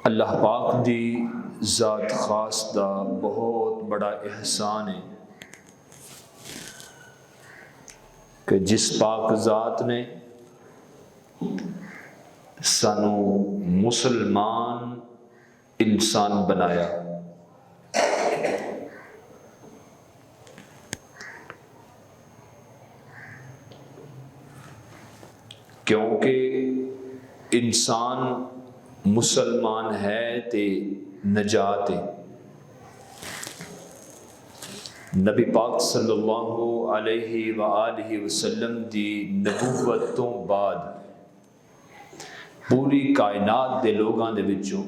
अल्लाह पाक दी ज़ात खास दा बहुत बड़ा एहसान है कि जिस पाक ज़ात ने सानू मुसलमान इंसान बनाया। क्योंकि इंसान मुसलमान है ते नजात है। नबी पाक सल्लल्लाहु अलैहि वालैहि वसल्लम दी नबूवत तो बाद पूरी कायनात दे लोगां दे विचों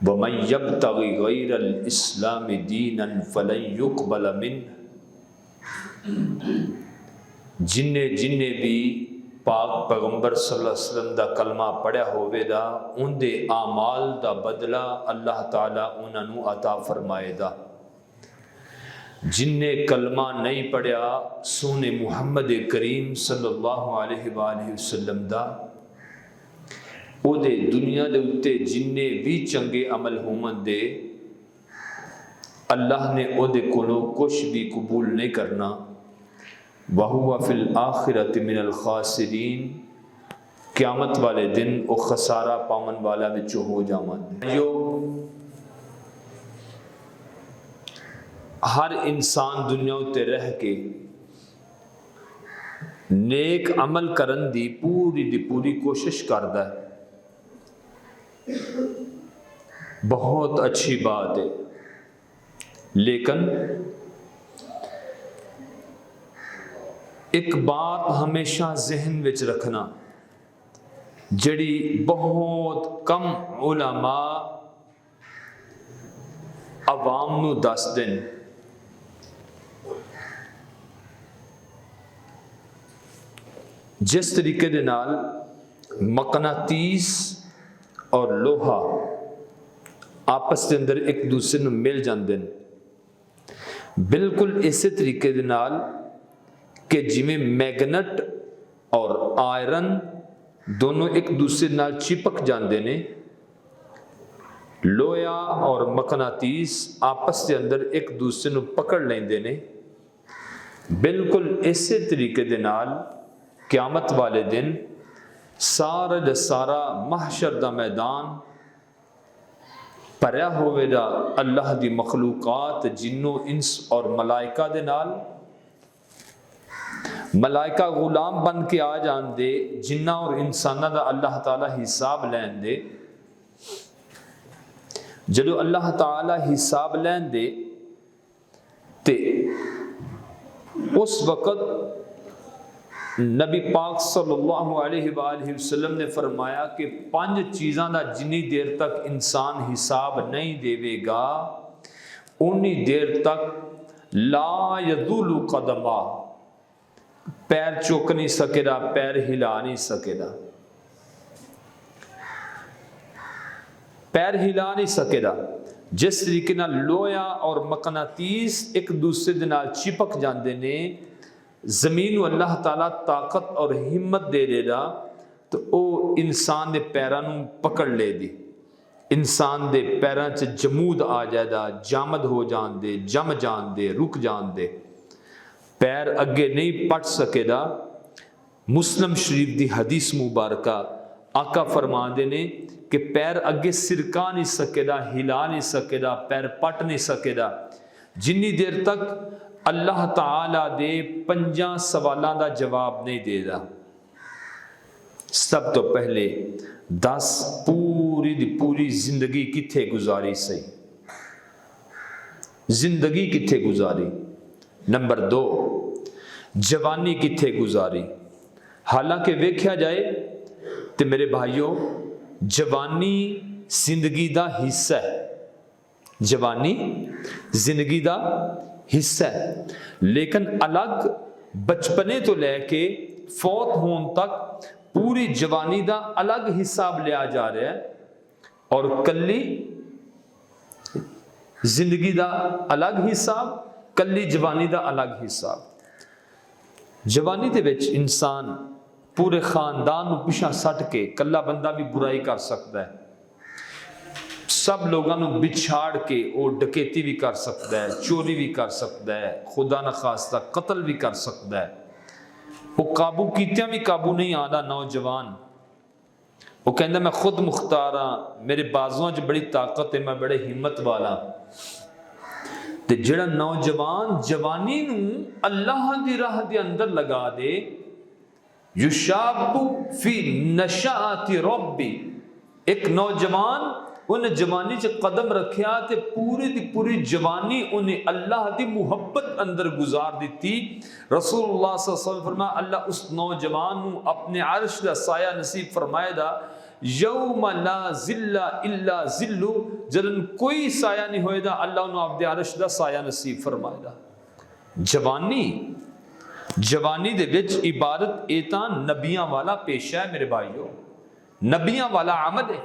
वमन यब्तगी गैरल इस्लाम दीनन फलन युक़बल मिन्हु, जिन्ने जिन्ने भी पाक पैगंबर सल्लल्लाहु अलैहि वसल्लम दा कलमा पढ़िया होवेगा उनके आमाल दा बदला अल्लाह ताला उन्होंने अता फरमाएगा। जिन्ने कलमा नहीं पढ़िया सोने मुहम्मद करीम सल्लल्लाहु अलैहि वसल्लम दा ओदे दुनिया दे उत्ते जिन्ने भी चंगे अमल होवन दे अल्लाह ने ओदे कोलों कुछ भी कबूल नहीं करना। वहुवा फिल आखिरत मिनल खासिरीन, क़यामत वाले दिन वो खसारा पावन वाला विचों हो जावंदे। जो हर इंसान दुनिया उत्ते रह के नेक अमल करन दी पूरी कोशिश करदा है, बहुत अच्छी बात है। लेकिन एक बात हमेशा जहन विच रखना, जड़ी बहुत कम उलमा अवाम नू दस दिन, जिस तरीके दे नाल मकनातीस और लोहा आपस के अंदर एक दूसरे नू मिल जाते हैं, बिल्कुल इस तरीके दे नाल कि जिमें मैगनेट और आयरन दोनों एक दूसरे नाल चिपक जाते ने, लोया और मकनातीस आपस के अंदर एक दूसरे को पकड़ लेंदे ने। बिल्कुल इस तरीके दे नाल क़यामत वाले दिन सारा दा सारा महशर दा मैदान भरिया होवेगा अल्लाह दी मखलूकात जिन्नों इंस और मलाइका दे नाल। मलाइका गुलाम बन के आ जाते जिन्ना और इंसाना दा अल्लाह ताला हिसाब लैन दे। जदों अल्लाह ताला हिसाब लैन दे ते उस वक़्त नबी पाक सल्लल्लाहु अलैहि वसल्लम ने फरमाया कि 5 चीज़ां दा जिन्नी देर तक इंसान हिसाब नहीं देवेगा उन्नी देर तक ला यदुलु कदमा, पैर चुक नहीं सकेगा, पैर हिला नहीं सकेगा, पैर हिला नहीं सकेगा। जिस तरीके नाल लोया और मकनातीस एक दूसरे दे नाल चिपक जाते ने, जमीन अल्लाह ताला ताकत और हिम्मत दे देगा तो वो इंसान के पैरों नूं पकड़ लेगी। इंसान के पैरों च जमूद आ जाएगा, जामद हो जाते, जम जाते, रुक जाते, पैर अगे नहीं पट सकेगा। मुस्लिम शरीफ की हदीस मुबारका आका फरमाते ने कि पैर अगे सिरका नहीं सकेगा, हिला नहीं सकेगा, पैर पट नहीं सकेगा जिन्नी देर तक अल्लाह ताला दे 5 सवालों का जवाब नहीं देगा। सब तो पहले दस पूरी दी पूरी जिंदगी किथे गुजारी सही, जिंदगी किथे गुजारी। नंबर 2 जवानी किथे गुजारी। हालांकि वेख्या जाए तो मेरे भाइयों जवानी जिंदगी का हिस्सा है, जवानी जिंदगी का हिस्सा है, लेकिन अलग बचपने तो लैके फौत होने तक पूरी जवानी का अलग हिसाब लिया जा रहा है और कली जिंदगी का अलग हिसाब, कली जवानी का अलग हिसाब। जवानी दे विच इंसान पूरे खानदान पिछा सट के कला बंदा भी बुराई कर सकता है, सब लोगों बिछाड़ के वो डकैती भी कर सकता है, चोरी भी कर सकता है, खुदा न खास्ता कत्ल भी कर सकता है। वो काबू कीतियां भी काबू नहीं आना नौजवान। वो कहता मैं खुद मुख्तार हाँ, मेरे बाजुआं च बड़ी ताकत है, मैं बड़े हिम्मत वाला। ते जिहड़ा नौजवान जवानी नूं अल्लाह दी राह दे अंदर लगा दे, युशाबु फी नशाअति रब्बी, एक नौजवान उन्हें जवानी च कदम रखिया ते पूरी दी पूरी जवानी उन्हें अल्लाह दी मुहब्बत अंदर गुजार दी। रसूलुल्लाह सल्लल्लाहु अलैहि वसल्लम फरमाया अल्लाह उस नौजवान नूं अपने अर्श दा साया नसीब फरमाएगा, यौम ला जिल्ला इल्ला जिल्लु, जदन कोई साया नहीं होएगा अल्लाह उन्हें अपने अर्श दा साया नसीब फरमाएगा। जवानी दे विच इबादत एतां नबियां वाला पेशा है मेरे भाइयों, नबियां वाला अमल है।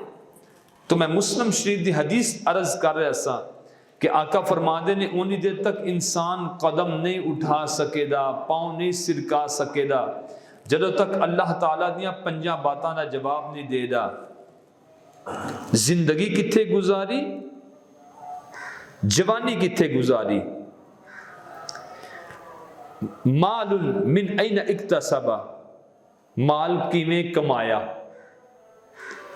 तो मैं मुस्लिम शरीफ की हदीस अर्ज कर रहा सा कि आका फरमादे ने उन्नी देर तक इंसान कदम नहीं उठा सकेगा, पाँव नहीं सिरका सकेगा जदों तक अल्लाह ताला दियां पंजा बातां दा जवाब नहीं देगा। जिंदगी किथे गुजारी, जवानी किथे गुजारी, मालुन मिन ऐन इक्तसबा, माल किवें कमाया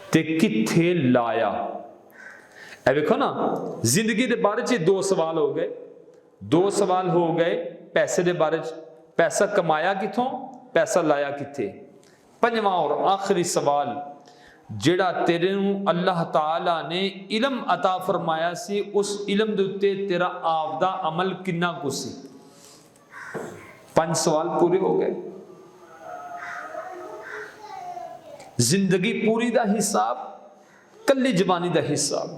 ते किथे लाया। ए देखो ना, जिंदगी के बारे च दो सवाल हो गए, दो सवाल हो गए पैसे के बारे च, पैसा कमाया किथों, पैसा लाया किथे। पंजवां और आखिरी सवाल, जिहड़ा तेरे नूं अल्लाह ताला ने इलम अता फरमाया सी, उस इलम दे उत्ते तेरा आपदा अमल किन्ना कुछ सी। 5 सवाल पूरे हो गए। जिंदगी पूरी दा हिसाब, कल्ली जवानी दा हिसाब।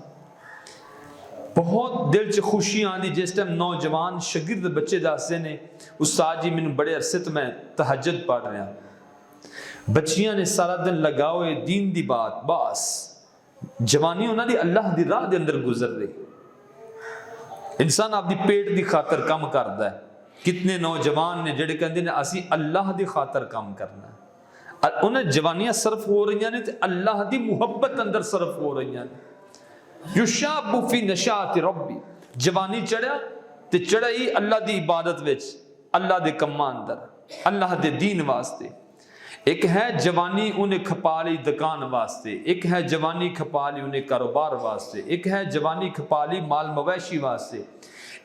बहुत दिल च खुशी आती जिस टाइम नौजवान शागिर्द बच्चे दसदे ने, उस्ताद जी मैनूं बड़े अरसे तो मैं तहज्जुद पढ़ रहा, बच्चियां ने सारा दिन लगा हुए दीन दी बात, बस जवानी उन्होंने अल्लाह दी राह दे अंदर गुजर रही। इंसान अपनी पेट की खातर काम करता है। कितने नौजवान ने जिहड़े कहंदे ने असीं अल्लाह दी खातर काम करना, उन्हें जवानियां सर्फ हो रही ने ते अल्लाह दी मुहब्बत अंदर सर्फ हो रही ने। युशाबु फी नशाअति रब्बी, जवानी चढ़िया ते चढ़ाई अल्लाह दी इबादत विच, अल्लाह दे कम्मां अंदर, अल्लाह दे दीन वास्ते। एक है जवानी उन्हें खपा ली दुकान वास्ते, एक है जवानी खपा ली उन्हें कारोबार वास्ते, एक है जवानी खपा ली माल मवैशी वास्ते,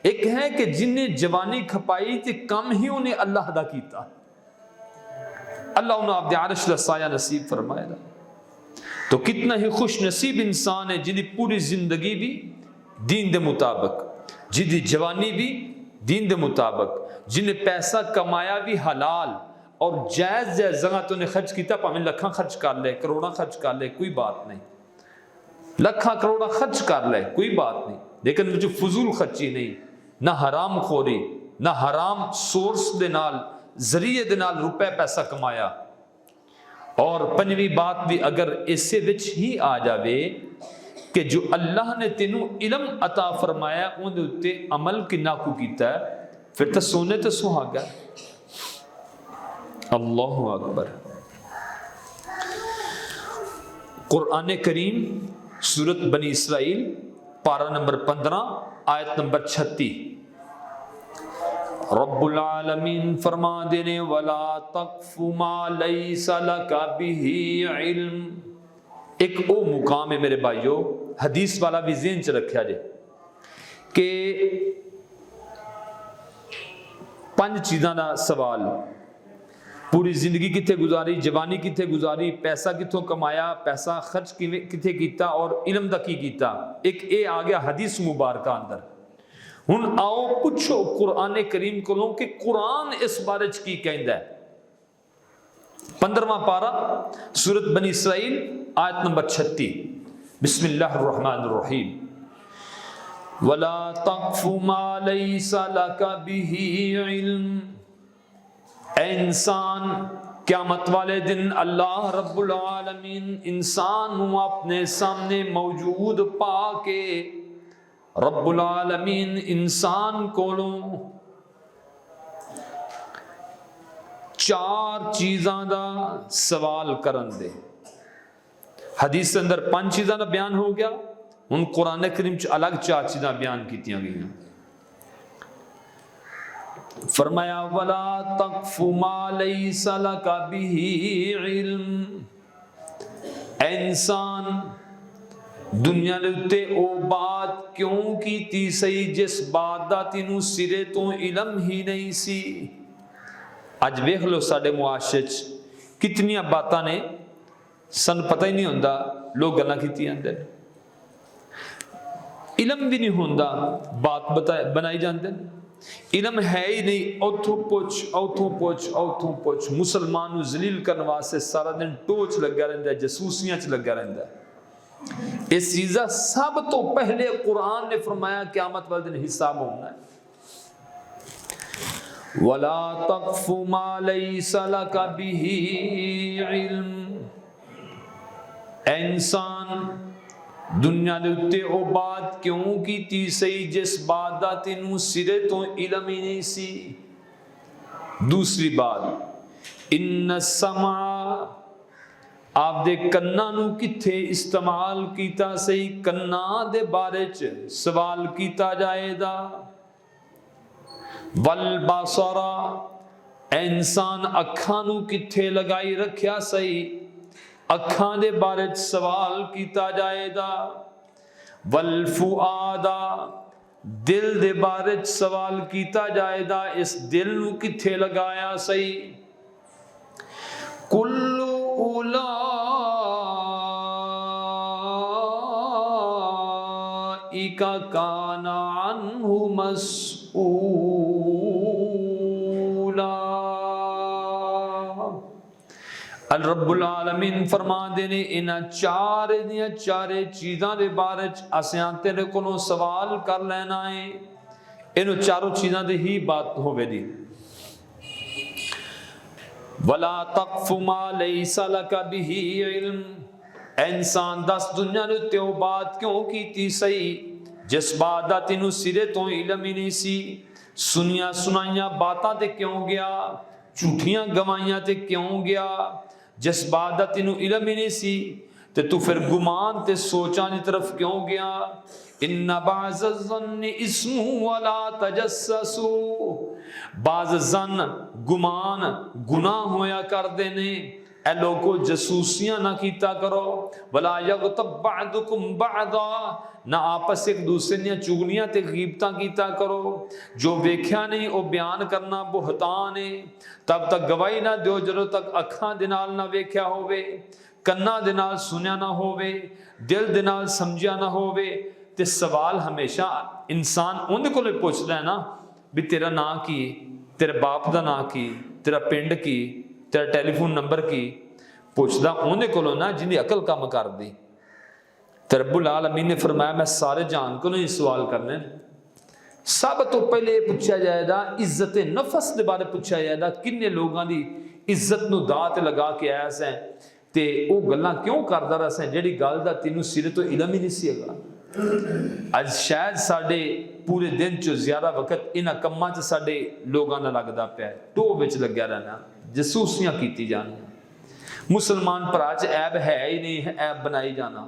एक है कि जिन्हें जवानी खपाई ते कम ही उन्हें अल्लाह दा कीता, अल्लाह उन्हें अपने अर्श दा साया नसीब फरमाएगा। तो कितना ही खुश नसीब इंसान है जिन्हें पूरी जिंदगी भी दीन दे मुताबिक, जिंदी जवानी भी दीन दे मुताबिक, जिन्हें पैसा कमाया भी हलाल और जायज जायज जगह तो उन्हें खर्च किया, भावें लखा खर्च कर ले, करोड़ा खर्च कर ले, कोई बात नहीं, लखा करोड़ा खर्च कर ले कोई बात नहीं, लेकिन मुझे फजूल खर्ची नहीं, ना हराम खोरी, ना हराम सोर्स दे नाल जरिए दे नाल रुपए पैसा कमाया। और पंजवी बात भी अगर इसे विच ही आ जावे कि जो अल्लाह ने तेनू इलम अता फरमाया उहदे उत्ते अमल किन्ना कु कीता है, फिर तो सोने तो सुहागा। अल्लाहु अकबर। कुरान करीम सूरत बनी इसराइल पारा नंबर 15 आयत नंबर 36, रब्बुल आलमीन फरमा देने वला तक़फ़ु मा लैसा लका बिही इल्म। एक ओ मुकाम है मेरे भाइयों, हदीस वाला भी ज़हन च रखा जे कि 5 चीज़ों का सवाल, पूरी जिंदगी किथे गुजारी, जवानी किथे गुजारी, पैसा किथों कमाया, पैसा खर्च किथे कीता और इल्म दा की कीता। एक ये आ गया हदीस मुबारक अंदर। हुण आओ पुछो कुरान करीम कोलों कि कुरान इस बारे च की कहंदा है। 15वां पारा सूरत बनी इसराइल आयत नंबर 36, बिस्मिल्लाहिर्रहमानिर्रहीम, वला तक़फ़ु मा लैसा लका बिही इल्म। ऐ इंसान, क़यामत वाले दिन अल्लाह रब्बुल आलमीन इंसान को अपने सामने मौजूद पाके, रब्बुल आलमीन इंसान कोलों चार चीज़ां दा सवाल करन दे। हदीस के अंदर 5 चीज़ां का बयान हो गया, हुण कुरान करीम च अलग 4 चीज़ां बयान कीतियां गईयां। फरमाया वला तक़फ़ु मा लैसा लका बिही इल्म। इंसान दुनिया दे उत्ते ओ बात क्यों कीती सही जिस बात दा तैनूं सिरे तो इलम ही नहीं सी। अज वेख लो साडे मुआशरे च कितनियां बातां ने सन पता ही नहीं होंदा, लोग गल्लां कीती जांदे ने, इलम भी नहीं होंदा, बात बनाई जाते हैं। इलम है ही नहीं, औथों पुछ औथों पुछ औथों पुछ। मुसलमान नूं जलील करने वास्ते सारा दिन टोच लगा रहिंदा है, जसूसियां च लगा रहिंदा है। इस चीज़ का सब तो पहले कुरान ने फरमाया क़यामत वाले दिन हिसाब होना है। वला तक़फ़ु मा लैसा लका बिही इल्म। इंसान दुनिया दे उत्ते ओ बात क्यों कीती सही जिस बात दा तैनूं सिरे तो इलम ही नहीं सी। दूसरी बात, इन्ना समा, आप दे कन्ना नूं किथे इस्तेमाल कीता सही, कन्ना दे बारे च सवाल कीता जाएगा। वल बसरा, इंसान अखां नूं किथे लगाई रखिया सही, अखां दे बारे च सवाल किया जाएगा। वल फुआदा, दिल दे बारे च सवाल किया जाएगा, इस दिल नूं किथे लगाया सही। कुल्लु उलाइका काना अन्हु मसऊला। अल रब्बुल आलमीन फरमा देने इन्हां चारे चीज़ां दे बारे च असां तेरे कोलों सवाल कर लेना है। इन्हों चारों चीज़ां दी ही बात होवेगी। वला तक़फ़ु मा लैसा लका बिही इल्म। इंसान दस दुनिया दे उत्ते ओ बात क्यों कीती सही जिस बात दा तैनूं सिरे तो इलम ही नहीं सी। सुनिया सुनाइयां बातां ते क्यों गया, झूठियां गवाइयां ते क्यों गया, जिस बात दा तैनूं इलम ही नहीं सी। ते तू फिर गुमान ते सोचां दी तरफ क्यों गया। इन्ना बाज़ ज़न्नि इस्मु वला तजस्ससु। बाज़ ज़न गुमान गुनाह होया करदे ने, ए लोगो जसूसियां ना कीता करो। वला यग़तब बअदुकुम बअदा, ना आपस एक दूसरे दियां चुगलियां ते गीबतां कीता करो। जो वेख्या नहीं वो बयान करना बुहतान है। तब तक गवाही ना दियो जदों तक अखां दे नाल ना वेख्या होवे, कन्ना दे नाल सुनिया ना होवे, दिल दे नाल समझिया ना होवे। ते सवाल हमेशा इंसान उन्हें कोले पुछदा है ना भी तेरा नाम की, तेरे बाप दा नाम की, तेरा पिंड की, तेरा टेलीफोन नंबर की, पुछदा उन्हें कोलों ना जिन्हें अकल काम कर दी। ते रब्बुल आलमीन ने फरमाया मैं सारे जान को नहीं सवाल करने। सब तो पहले पूछा जाएगा इज्जत नफस के बारे पूछा जाएगा, किन्ने लोगों की इज्जत नूं दात लगा के आया सैं ते वो गल्लां क्यों करदा रहा सैं जिहड़ी गल दा तैनूं सिरे तो इलम ही नहीं सी हैगा। अज शायद साडे पूरे दिन च ज्यादा वक्त इन्हां कम्मां च साडे लोगों का लगता पिया, टो विच लग्या रहना, जसूसियां कीती जानियां। मुसलमान भरा च ऐब है ही नहीं, ऐब बनाई जाना।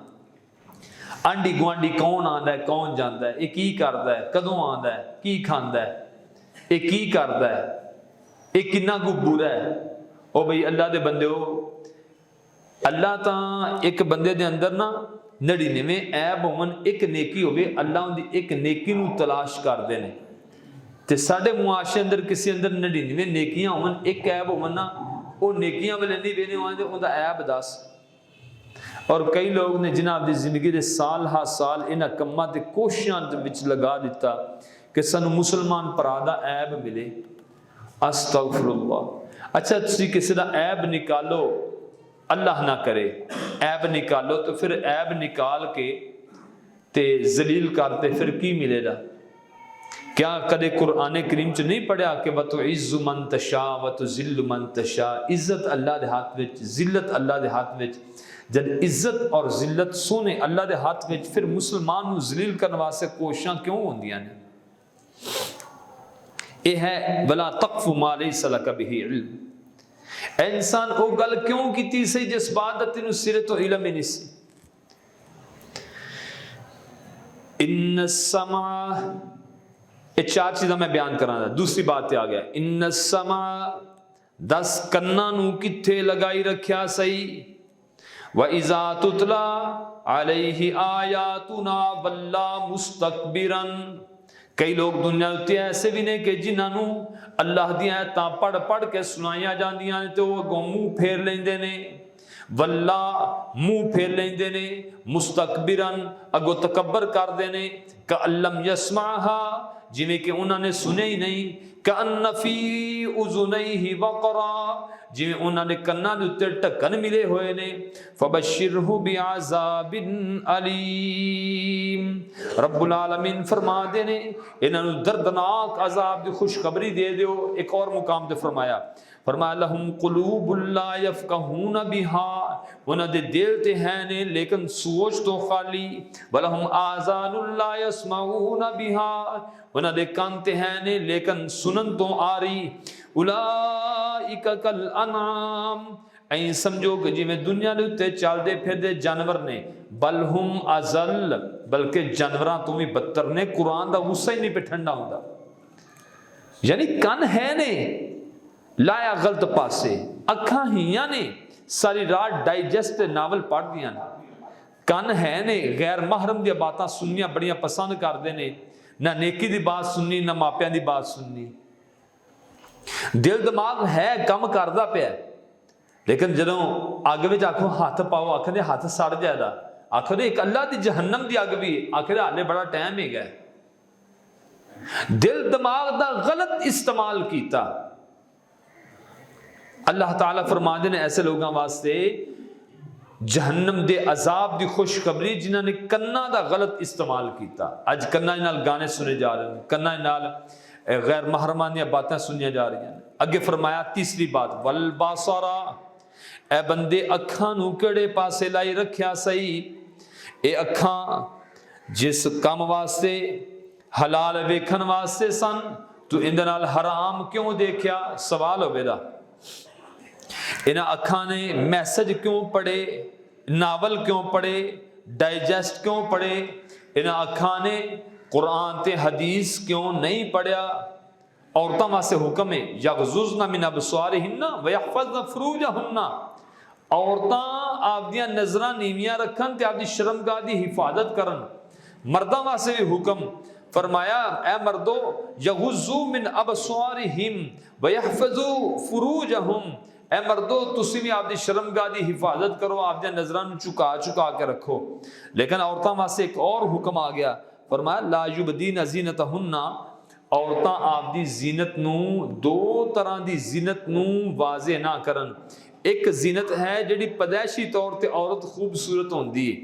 आंडी गुआंढी कौन आंदा है कौन जाता है, ये की करदा है, कदों आंदा है, की खांदा है, ये की करदा है, ये किन्ना कु बुरा है। ओ भाई अल्लाह दे बंदे हो, अल्लाह तां एक बंदे दे अंदर ना 99 ऐब होवन, एक नेकी होवे, अल्लाह उनदी एक नेकी नूं तलाश करदे ने। ते साडे मुआशरे अंदर किसी अंदर 99 नेकियां होवन, एक ऐब होवन ना, वो नेकियां वाले नहीं वेने आंदे उनदा ऐब दस। और कई लोग ने जिन्हां अपनी जिंदगी के साल हा साल इन्हां कम्मां ते कोशिशां दे विच लगा दिता कि सानू मुसलमान भरा दा ऐब मिले। अस्तगफिरुल्लाह। अच्छा तुसीं किसी दा ऐब निकालो, अल्लाह ना करे ऐब निकालो, तो फिर ऐब निकाल के ते जलील करते फिर की मिलेगा। क्या कदे कुरान करीम च नहीं पढ़िया कि वतुइज़्ज़ु मन तशा वतुज़िल्लु मन तशा। इज्जत अल्लाह दे हाथ विच, जिल्लत अल्लाह दे हाथ विच। जब इज्जत और जिल्लत सोने अल्लाह दे हाथ विच, फिर मुसलमान नूं जलील करने वास्ते कोशिशां क्यों होंदियां ने। यह है वला तक़फ़ु मा लैसा लका बिही इल्म। इंसान वो गल क्यों की सही जिस बात का तेन सिरे तो इलम ही नहीं सी। इन समा, ये चार चीज़ा मैं बयान करा। दूसरी बात आ गया, इन समा, 10 कन्ना नू किथे लगाई रखिया सही। व इज़ा तुतला अलैहि आयातुना वल्ला मुस्तकबिरन। कई लोग दुनिया उत्ते ऐसे भी ने कि जिन्होंने अल्लाह दी आयतां पढ़ पढ़ के सुनाइया जांदियां ने तो वो अगों मुंह फेर लेंदे ने। वल्ला, मुंह फेर लेंदे ने। मुस्तकबिरन, अगो तकबर करदे ने। कअल्लम यस्माहा, जिवें कि उन्होंने सुने ही नहीं। कअन्न फी उज़ुनैहि वक़रा, जिवें उन्होंने कन्ना दे उत्ते ढक्कन मिले हुए ने। फबश्शिरहु बिअज़ाबिन अलीम, रब्बुल आलमीन फरमा दे ने इन्होंने दर्दनाक अजाब की खुशखबरी दे दो। एक और मुकाम ते फरमाया, लहुम कुलूबुन ला यफ़क़हून बिहा, उन्होंने दिल ते हैं ने लेकिन सोच तो खाली। वलहुम आज़ानुन ला यस्मऊन बिहा, उन्होंने कान ते हैं ने लेकिन सुनन तो आ रही। उलाइका कल अनाम, ऐ समझो कि जिवें दुनिया के उत्ते चलते फिरते जानवर ने। बलहुम अजल, बल्कि जानवरों तो भी बदतर ने। कुरान का गुस्सा ही नहीं पे ठंडा होता। यानी कन है ने लाया गलत पासे, अखा हियां ने सारी रात डाइजेस्ट नावल पढ़ दियां ने। कन है ने गैर महरम दी बातां सुननियां बड़ियां पसंद करते ने। ना नेकी दी बात सुननी, ना मापियां दी बात सुननी। दिल दिमाग है कम करदा पिया, लेकिन जदों अग विच आखो हाथ पाओ, आखदे हाथ सड़ जाएगा। आखदे एक अल्लाह दी जहन्नम दी अग भी, आखदे हाले बड़ा टाइम ही गया। दिल दिमाग दा गलत इस्तेमाल किया। अल्लाह ताला फरमाते ने ऐसे लोगों वास्ते जहन्नम दे अजाब दी खुशखबरी जिन्होंने कन्ना दा गलत इस्तेमाल किया। अज कन्ना नाल गाने सुने जा रहे हैं, कन्ना नाल गैर महरमा दी बातें सुनिया जा रही हैं। अगे फरमाया तीसरी बात, वल बासरा, ए बंदे अखां नू केड़े पासे लाई रखिया सही। ए अखां जिस काम वास्ते हलाल वेखन वास्ते सन, तू इंदे नाल हराम क्यों देखिया। सवाल होवेगा, इन्हां अखां ने मैसेज क्यों पढ़े, नावल क्यों पढ़े, डाइजेस्ट क्यों पढ़े। इन्हां अखां ने कुरान ते हदीस क्यों नहीं पढ़िया। औरतों वास्ते हुक्म है, यग़ज़ुज़्न मिन अबसारिहिन्ना व यहफ़ज़्न फ़ुरूजहुन्ना। औरतां आपदियां नज़रां नीवियां रखन ते आपदी शर्मगाह दी हिफाजत करन। मर्दां वास्ते भी हुक्म फरमाया, ए मर्दो यग़ुज़्ज़ू मिन अबसारिहिम व यहफ़ज़ू फ़ुरूजहुम। ए मर्दो तुसी भी आपदी शर्मगाह दी हिफाजत करो, आपदियां नज़रां झुका झुका के रखो। लेकिन औरतां वास्ते एक और हुक्म आ गया, फरमाया ला युबदीन ज़ीनतहुन्ना। औरतां आपदी जीनत नू, दो तरह की जीनत नू वाजे ना करन। एक जीनत है जिहड़ी पैदाइशी तौर पर औरत खूबसूरत होंदी है,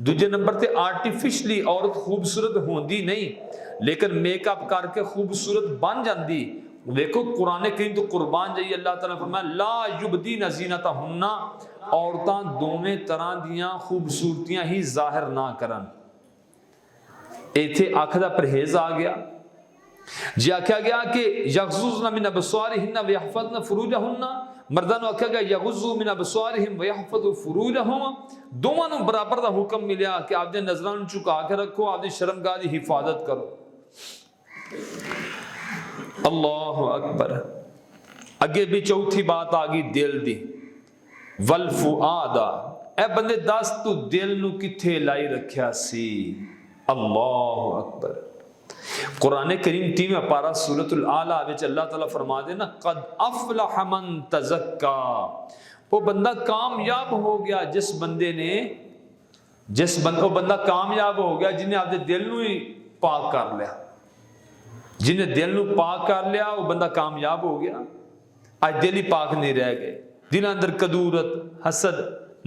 दूजे नंबर पर आर्टिफिशली औरत खूबसूरत होंदी नहीं, लेकिन मेकअप करके खूबसूरत बन जाती। देखो कुरान करीम तो कुर्बान जाइए, अल्लाह ताला फरमाया ला युबदीन ज़ीनतहुन्ना, औरतां दोवें तरह दियां खूबसूरतियां ही जाहिर ना करन। इत्थे अख दा परहेज आ गया। जे आख्या गया कि यग़ज़ुज़्न मिन अबसारिहिन्ना व यहफ़ज़्न फ़ुरूजहुन्ना, मर्दां नूं आख्या गया यग़ुज़्ज़ू मिन अबसारिहिम व यहफ़ज़ू फ़ुरूजहुम। दोवां नूं बराबर दा हुक्म मिलिया कि आपदे नज़रां नूं झुका के रखो, आपदी शर्मगाह दी हिफाजत करो। अल्लाहु अकबर। अगे भी चौथी बात आ गई दिल दी, वल फुआदा। ए बंदे दस तू दिल नूं किथे लाई रखिया सी। अल्लाहु अकबर। कुरान करीम 3वां पारा सूरतुल आला विच अल्लाह ताला फरमा दे ना, कद अफ़लह मन तज़क्का। वो बंदा कामयाब हो गया जिस बंदे ने, वो बंदा कामयाब हो गया जिन्हें आपके दिल नूं ही पाक कर लिया। जिन्हें दिल नूं पाक कर लिया वो बंदा कामयाब हो गया। आज दिल ही पाक नहीं रह गए, दिल अंदर कदूरत, हसद,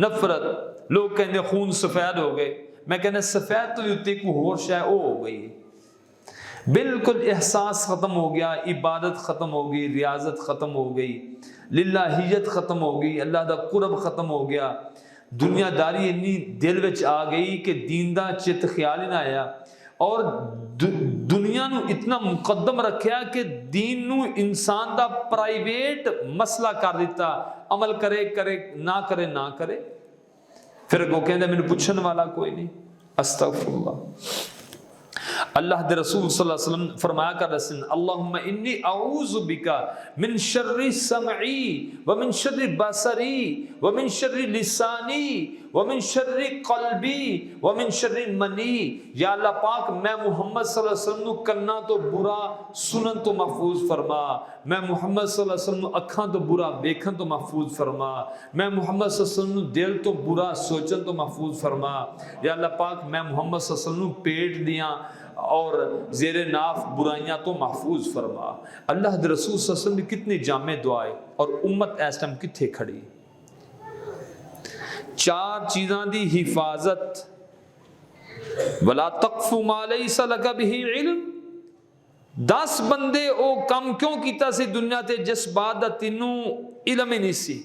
नफरत। लोग कहते खून सफेद हो गए, मैं कहना सफेद तो उत्ते को होर शय वो हो गई। बिल्कुल एहसास खत्म हो गया, इबादत खत्म हो गई, रियाजत खत्म हो गई, लिल्लाहियत खत्म हो गई, अल्लाह दा कुरब खत्म हो गया। दुनियादारी इन्नी दिल विच आ गई कि दीन दा चित ख्याल ही ना आया। और दुनिया दुनिया नू इतना मुकदम रखा कि दीन नू इंसान दा प्राइवेट मसला कर दिता, अमल करे करे ना करे ना करे, फिर वो कहंदे मैनू पुछन वाला कोई नहीं। अस्तगफिरुल्लाह। अल्लाह दे रसूल सल्लल्लाहु अलैहि वसल्लम फरमाया कर सन, अल्लाहुम्मा इन्नी अऊज़ु बिका मिन शर्रि समई व मिन शर्रि बसरी व मिन शर्रि लिसानी व मिन शर्रि क़ल्बी व मिन शर्रि मनी। या अल्लाह पाक मैं मोहम्मद सल्लल्लाहु अलैहि वसल्लम कन्ना तो बुरा सुनन तो महफूज फरमा, मैं मोहम्मद सल्लल्लाहु अलैहि वसल्लम अखां तो बुरा देखन तो महफूज फरमा, मैं मोहम्मद सल्लल्लाहु अलैहि वसल्लम दिल तो बुरा सोचन तो महफूज फरमा। या अल्लाह पाक मैं मोहम्मद सल्लल्लाहु अलैहि वसल्लम पेट दियां और जेरे नाफ बुराइयां तो महफूज फरमा। अल्लाह दे रसूल सल्लल्लाहु अलैहि वसल्लम की कितनी जामे दुआएं, और उम्मत इस टाइम किथे खड़ी। चार चीज़ां दी हिफाजत, वला तक़फ़ु मा लैसा लका बिही इल्म। 10 बंदे ओ कम क्यों कीता सी दुनिया ते जिस बात दा तैनू इल्म ही नहीं सी।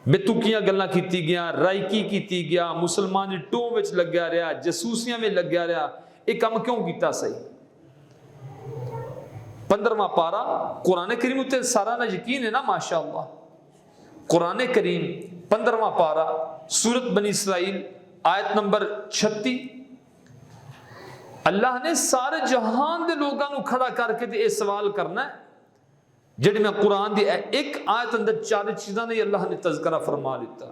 बेतुकियां गल्लां कीती गया, राइकी कीती गया, मुसलमान दी टोह विच लग्या रहा, जसूसियां में लग्या रहा, ये कम क्यों कीता सही। 15वां पारा कुरान करीम उत्ते सारा ना यकीन है ना, माशाअल्लाह। कुरान करीम 15वां पारा सूरत बनी इसराइल आयत नंबर 36। अल्लाह ने सारे जहान दे लोगों को खड़ा करके ते सवाल करना है, जिहड़ी मैं कुरान दी एक आयत अंदर 4 चीज़ां ने अल्लाह ने तज़किरा फरमा दिता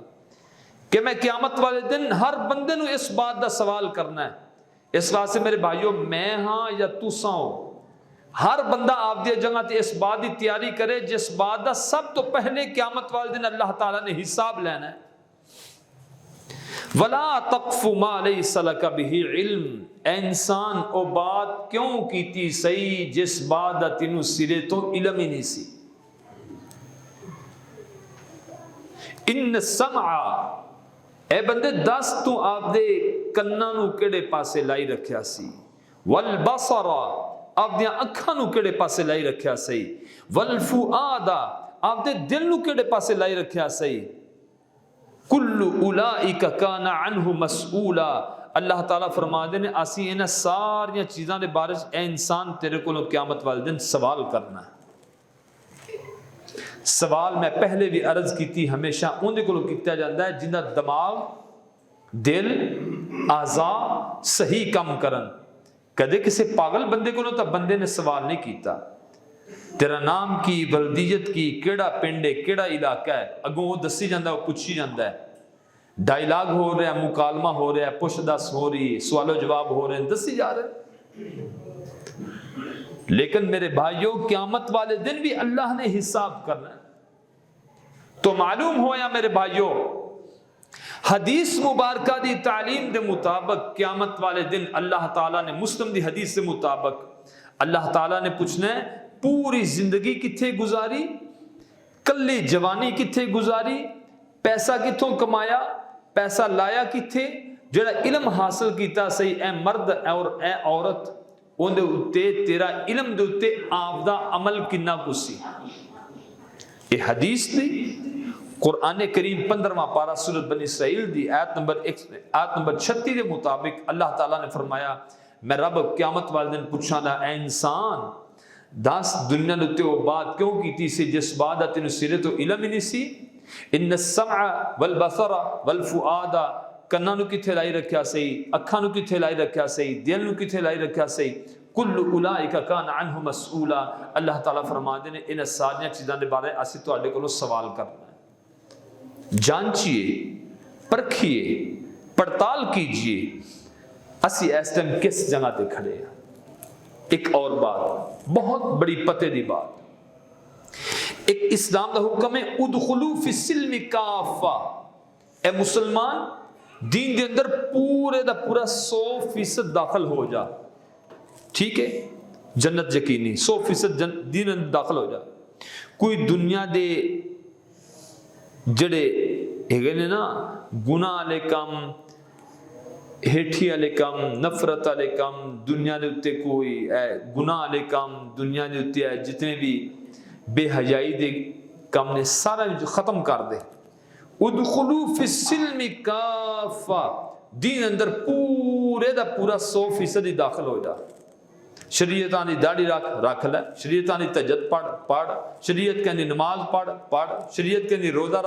कि मैं क़यामत वाले दिन हर बंदे नूं इस बात दा सवाल करना है। इस वास्ते मेरे भाइयों, मैं हाँ या तुसा हो, हर बंदा आपदी जगह ते इस बात की तैयारी करे जिस बात का सब तो पहले क़यामत वाले दिन अल्लाह ताला ने हिसाब लेना है। वला तक़फ़ु मा लैसा लका बिही इल्म। इंसान ओ बात क्यों कीती सही जिस बात दा तैनू सिरे तो इल्म ही नहीं सी। इन समआ, ए बंदे दस तू आपदे कन्नां नू किहड़े पासे लाई रखिया सी, वल बसरा आपदियां अखां नू किहड़े पासे लाई रखिया सही, वल फुआदा आपदे दिल नू किहड़े पासे लाई रखिया सही। कुल्लु उलाइका काना अन्हु मसऊला। अल्लाह ताला फरमाते ने असी इन्हां सारियां चीज़ां दे बारे च ए इंसान तेरे कोलों क़यामत वाले दिन सवाल करना है। सवाल मैं पहले भी अर्ज की, हमेशा उन्हें कोलों कीता जाता है जिन्दा दिमाग, दिल, आज़ा सही काम करन। कदे किसी पागल बंदे को तो बंदे ने सवाल नहीं किया, तेरा नाम की, बलदीयत की, केड़ा पिंड है, केड़ा इलाका है, अगों वो दसी जाता, वो पूछी जाता है, डायलॉग हो रहा है, मुकालमा हो रहा है, पुछ दस हो रही, सवालो जवाब हो रहे हैं, दसी जा रहे। लेकिन मेरे भाइयों, क़यामत वाले दिन भी अल्लाह ने हिसाब करना है। तो मालूम हो या मेरे भाइयों, हदीस मुबारका दी तालीम दे मुताबिक क़यामत वाले दिन अल्लाह ताला ने, मुस्लिम दी हदीस के मुताबिक अल्लाह ताला ने पूछना है पूरी जिंदगी किथे गुजारी, कल्ली जवानी किथे गुजारी, पैसा किथों कमाया, पैसा लाया किथे, जेड़ा इल्म हासिल किया सही ए मर्द और ए औरत, उहदे उत्ते तेरा इल्म दे उत्ते आपदा अमल किन्ना कुछ सी। ये हदीस दी कुरान करीम 15वां पारा सूरत बनी इसराइल दी आयत नंबर 36 के मुताबिक अल्लाह ताला ने फरमाया, मैं रब क़यामत वाले दिन पूछांगा, ए इंसान दस दुनिया दे उत्ते वो बात क्यों कीती सी जिस बात दा तैनूं सिरे तो इल्म ही नहीं सी। इन्न समअ वल बसरा वल फुआदा, कन्नां नूं किथे लाई रखिया सही, अखां नूं किथे लाई रखिया सही, दिल नूं किथे लाई रखिया सही। कुल्लु उलाइका काना अन्हु मसऊला। अल्लाह ताला फरमाते हैं इन सारियां चीज़ां दे बारे असीं तुहाडे कोलों सवाल करना है। जांचिए, परखिए, पड़ताल कीजिए असीं इस टाइम किस जगह ते खड़े हैं। एक और बात, बहुत बड़ी पते दी बात, एक इस्लाम का हुक्म है उदखुलू फिस्सिल्मि काफा। ए मुसलमान दीन के अंदर पूरे दा पूरा 100% दाखिल हो जा, ठीक है, जन्नत यकीनी 100% दीन अंदर दाखिल हो जा। कोई दुनिया दे जड़े हैगे ने ना गुनाह वाले काम, हेठी वाले काम, नफरत वाले काम, दुनिया के उत्ते कोई गुनाह वाले काम, दुनिया के उत्ते जितने भी बेहयाई दे काम ने सारा खत्म कर दे। उदखुलू फिस्सिल्मि काफा, दीन अंदर पूरे दा पूरा 100% ही दाखिल हो जा। शरीयतां दी दाढ़ी रख लै, शरीयतां दी तहज्जुद पढ़, शरीयत कहंदी नमाज पढ़, शरीयत कहंदी रोज़ा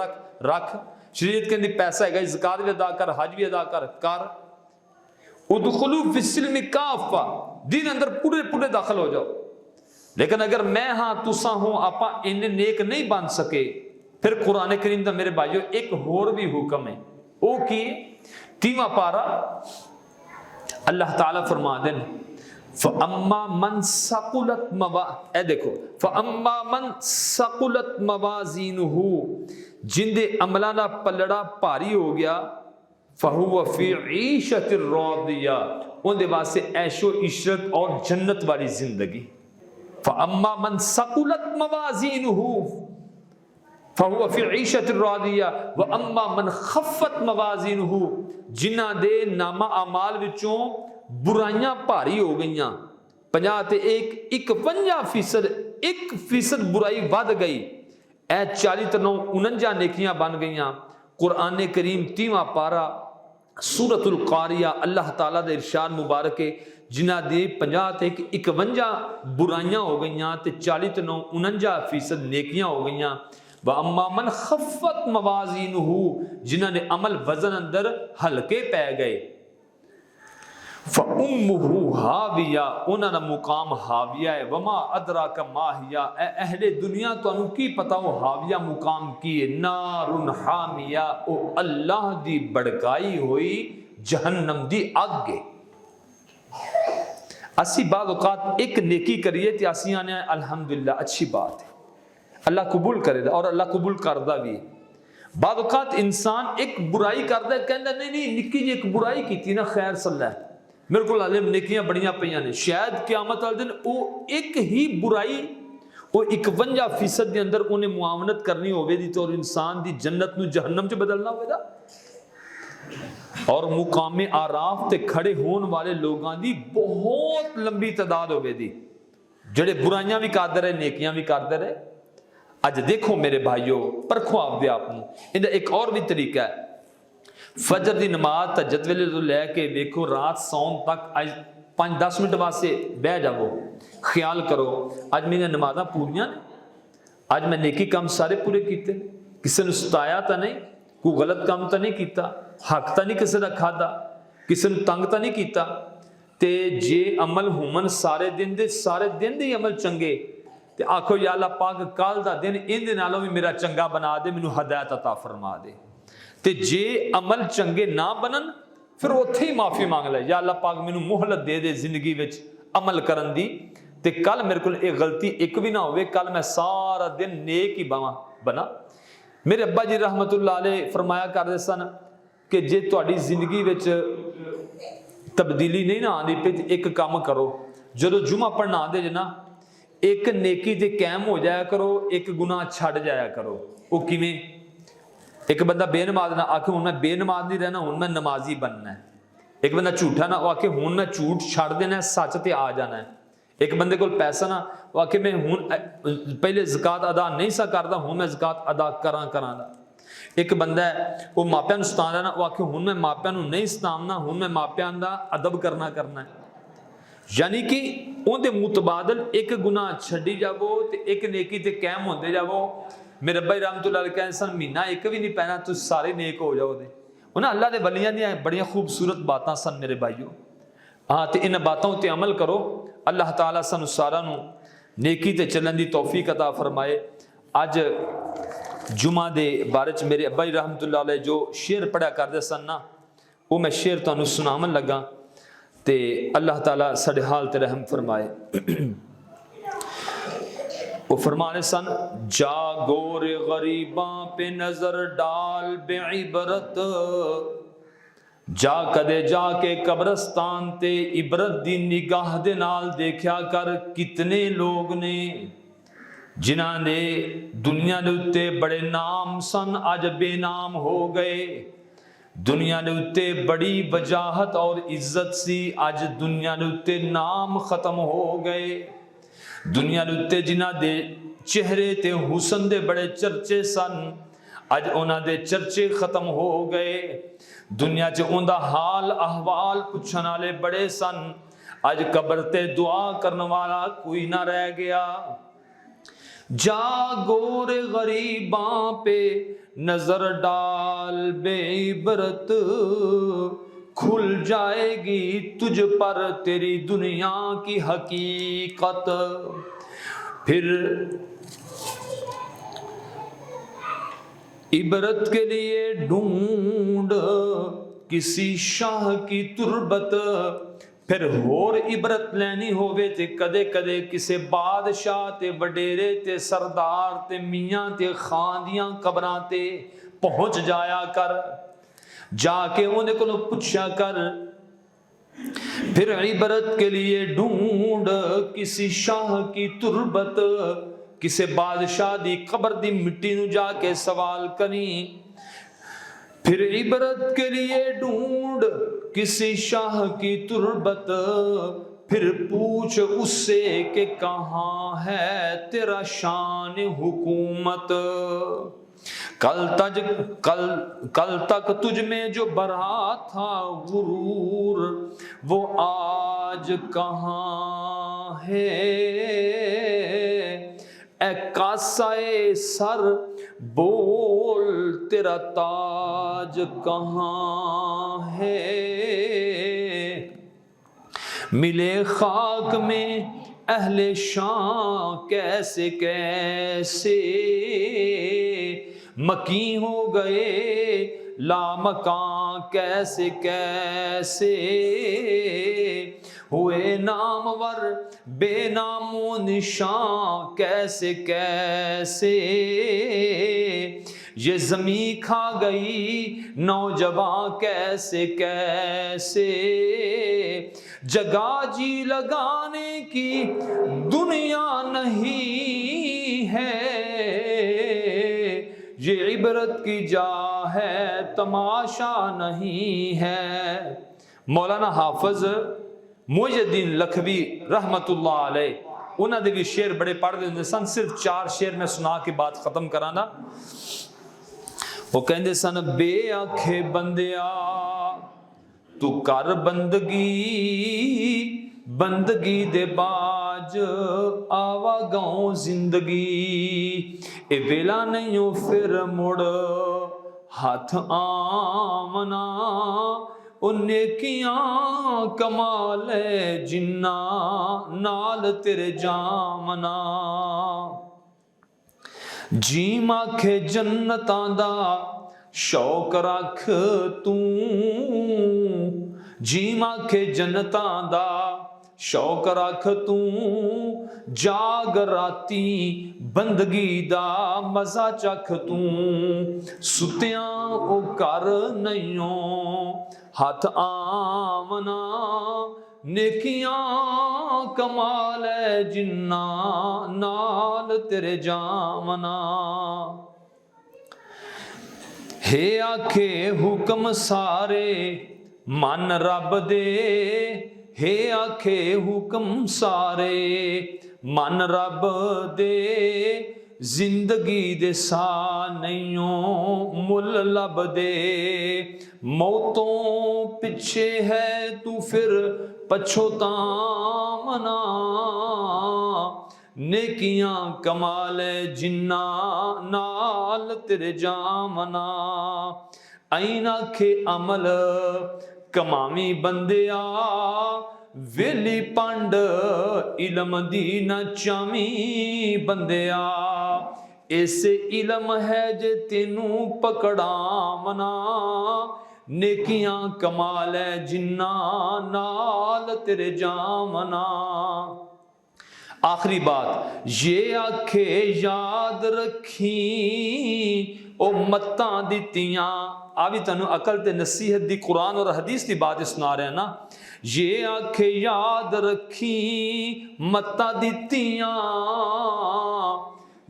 रख, शरीयत कहंदी पैसा है ज़कात भी अदा कर, हज भी अदा कर। उदखुलू फिस्सिल्मि काफ़ा, दीन अंदर पूरे दाखिल हो जाओ। लेकिन अगर मैं हाँ तुसा हो आपा इन्ने नेक नहीं बन सके, फिर कुरान करीम दा मेरे भाइयों एक होर भी हुक्म है, वो की 30वां पारा अल्लाह ताला फरमा देन फ़अम्मा मन सकुलत फ़अम्मा मन सकुलत मवाज़ीनुहु, जिंदे अमला दा पलड़ा भारी हो गया, फ़हुव फ़ी ईशतिर रादिया, उनके वास्ते ऐशो इशरत और जन्नत वाली जिंदगी। फ़अम्मा मन सकुलत मवाज़ीनुहु फ़हुव फ़ी ईशतिर रादिया व अम्मा मन खफ़्फ़त मवाज़ीनुहु, जिन्हां दे नामा अमाल विचों बुराइयां भारी हो गई, 50 ते 51% बुराई वध गई, ए 40 ते 9 49 नेकियां बन गई। कुरान करीम 30वां पारा सूरतुल कारिया अल्लाह ताला दे इरशाद मुबारक है, जिन्हां दे 50 ते 51 बुराइयां हो गई ते 40 ते 9 49% नेकियां हो गई। व अम्मा मन खफ़्फ़त मवाज़ीनुहु, जिन्हां ने अमल वजन अंदर हल्के पै गए, फ़उम्मुहु हाविया, उन्हां दा मुकाम हाविया है। वमा अदराका मा हिया, ए अहले दुनिया तुहानू की पता वो हाविया मुकाम की है? नारुन हामिया, ओ अल्लाह दी भड़काई हुई जहन्नम दी अग है। असी बाद औकात एक नेकी करिए ते असी आने अल्हम्दुलिल्लाह अच्छी बात है, अल्लाह कबूल करेगा और अल्लाह कबूल करदा भी। बाद औकात इंसान एक बुराई करदा कहंदा नहीं निक्की जी एक बुराई कीती ना, खैर सल्ला मेरे को हाले नेकियां बड़ियां पईयां ने, शायद क़यामत वाले दिन वो एक ही बुराई वो 51% के अंदर उन्हें मुआवनत करनी होवे दी तो इंसान दी जन्नत नू जहन्नम च बदलना होवेगा। और मुकामे आराफ ते खड़े होने वाले लोगों की बहुत लंबी तादाद होवेगी, जेड़े बुराइयां भी करते रहे नेकियां भी करते रहे। अज देखो मेरे भाइयों, परखो आपदे आप नू। इहदा एक और भी तरीका है, फजर की नमाज तहज्जुद वेले तो लैके वेखो रात सौन तक अज 5-10 मिनट वास्ते बह जावो, ख्याल करो अज मेरी नमाज़ां पूरियां ने, अज मैं नेकी काम सारे पूरे किए, किसी ने सताया तो नहीं, कोई गलत काम तो नहीं किया, हक तो नहीं किसी का खादा, किसी ने तंग तो नहीं किया। ते जे अमल हुमन सारे दिन दे अमल चंगे, ते आखो या अल्लाह पाक कल दा दिन इहदे नालों भी मेरा चंगा बना दे, मैनू हदायत अता फरमा दे। ते जे अमल चंगे ना बनन फिर उत्थे ही माफ़ी मांग ले, या अल्लाह पाक मैनू मोहलत दे जिंदगी विच अमल करन दी, ते कल मेरे को एक गलती एक भी ना होवे, कल मैं सारा दिन नेक ही बना। मेरे अब्बा जी रहमतुल्लाह अलैह फरमाया करते सन कि जे तुहाडी जिंदगी विच तब्दीली नहीं ना आती पे एक काम करो, जो जुमा पढ़ना आते जे ना, एक नेकी ते कायम हो जाया करो, एक गुनाह छड़ जाया करो। वो किवें? एक बंदा बेनमाज ना आखे हुण मैं बेनमाज नहीं रहना, हुण मैं नमाजी बनना है। एक बंदा झूठा ना आखे हुण मैं झूठ छड़ देना है, सच ते आ जाना है। एक बंदे को पैसा ना वो आखे मैं हुण पहले ज़कात अदा नहीं सा करदा, हुण मैं ज़कात अदा करां। एक बंदा है वो मापियां नूं सतांदा ना, वो आखे हुण मैं मापियां नूं नहीं सतावना, हुण मैं मापियां दा अदब करना है। यानी कि उनके मुतबादल एक गुनाह छड्डी जावो ते एक नेकी ते कायम होंदे जावो। मेरे अब्बा रहमतुल्लाह अलैह कहंदे सन महीना एक भी नहीं पैना तुसीं सारे नेक हो जाओगे। उन्हां अल्लाह दे वलियां दी बड़ियां खूबसूरत बातां सन मेरे भाईओ। हाँ तो इन बातों ते अमल करो, अल्लाह ताला सानू सारा नू नेकी ते चलण दी तौफीक अता फरमाए। अज जुमा दे बारे च मेरे अब्बा रहमतुल्लाह अलैह जो शेर पढ़िया करदे सन ना, वो मैं शेर तुहानू सुनावन लगा, ते अल्लाह ताला साडे हाल ते रहम फरमाए। वो फरमाने सन, जागोर गरीबां पे नजर डाल बेइबरत, जा कदे जाके कब्रस्तान ते इबरत दी निगाह दे नाल देखा कर कितने लोग ने जिन्हां ने दुनिया दे उत्ते बड़े नाम सन अज बेनाम हो गए। दुनिया दे उत्ते बड़ी वजाहत और इज्जत सी, अज दुनिया दे उत्ते नाम खत्म हो गए। दुनिया दे उत्ते जिन्हां दे चेहरे ते हुसन दे बड़े चर्चे सन, अज उन्हां दे चर्चे खत्म हो गए। दुनिया च उनका हाल अहवाल पुछण वाले बड़े सन, अज कबर ते दुआ करने वाला कोई ना रह गया। जागोर गरीबां पे नजर डाल बेइबरत, खुल जाएगी तुझ पर तेरी दुनिया की हकीकत। फिर इबरत के लिए ढूंढ किसी शाह की तुरबत, फिर होर इबरत लैनी होवे ते कदे कदे किसे बादशाह ते वडेरे ते सरदार ते मियां ते खान दियां कबरां ते पहुंच जाया कर, जाके उन्हें को पूछा कर। फिर इबरत के लिए ढूंढ किसी शाह की तुरबत, किसे बादशाह दी कबर दी मिट्टी नू जाके सवाल करी। फिर इबरत के लिए ढूंढ किसी शाह की तुरबत, फिर पूछ उससे कि कहाँ है तेरा शान हुकूमत। कल तक तुझ में जो भरा था गुरूर, वो आज कहाँ है। ए कासाए सर बोल तेरा ताज कहाँ है। मिले खाक में अहले शां कैसे कैसे, मकी हो गए लामकां कैसे कैसे। हुए नामवर बेनामो निशां कैसे कैसे, ये ज़मीं खा गई नौजवान कैसे कैसे। जगह जी लगाने की दुनिया नहीं है, ये इबरत की जा है तमाशा नहीं है। मौलाना हाफिज मुइज़ुद्दीन लखवी रहमतुल्लाह अलैह उन्होंने भी शेर बड़े पढ़ते होंगे सन। सिर्फ 4 शेर में सुना के बात खत्म कराना। वो कहते सन, बे आखे बंदिया तू कर बंदगी, बंदगी दे बाज आवा गाँव जिंदगी। ए वेला नहीं हो फिर मुड़ हाथ आमना, नेकियां कमाल जिन्ना नाल तेरे जामना। जी माखे जन्नतां दा शौक रख तू, जी माखे जन्नतां दा शौक रख तू। जाग राती बंदगी दा मजा चख तू, सुतियां ओ कर नहीं हाथ आमना। नेकियां कमाल जिन्ना नाल तेरे जामना। हे आखे हुक्म सारे मन रब दे, हे आखे हुक्म सारे मन रब दे। जिंदगी दे सा नहीं मुल लब दे, मौतों पिछे है तू फिर पछोतावना। नेकियां कमाल जिन्ना नाल तेरे जामना। ऐन आखे अमल कमावी बंदिया, वेली पंड इलम दी न चावी बंदिया। ऐसे इलम है जे तेनू पकड़ावना। नेकियां कमाल जिन्ना नाल तेरे जामना। आखिरी बात ये आखे याद रखी, ओ मत्ता दित्तियां। आ भी तेनू अकल ते नसीहत दी कुरान और हदीस की बात सुना रहे हैं ना। ये आखे याद रखी मत्ता दित्तियां,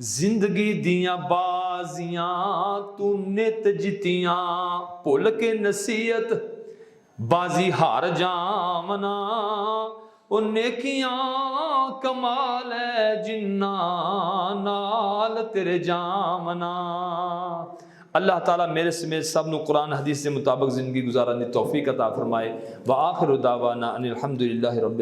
जिंदगी दियां बाजियां तू नित जितियां। भुल के नसीहत बाजी हार जावना। ओ नेकियां कमाल जिन्ना नाल तेरे जामना। अल्लाह ताला मेरे समेत सब नू कुरान हदीस के मुताबिक जिंदगी गुजारने की तौफीक अता फरमाए। व आखिरु दावाना अनिल हम्दुलिल्लाहि रब्बिल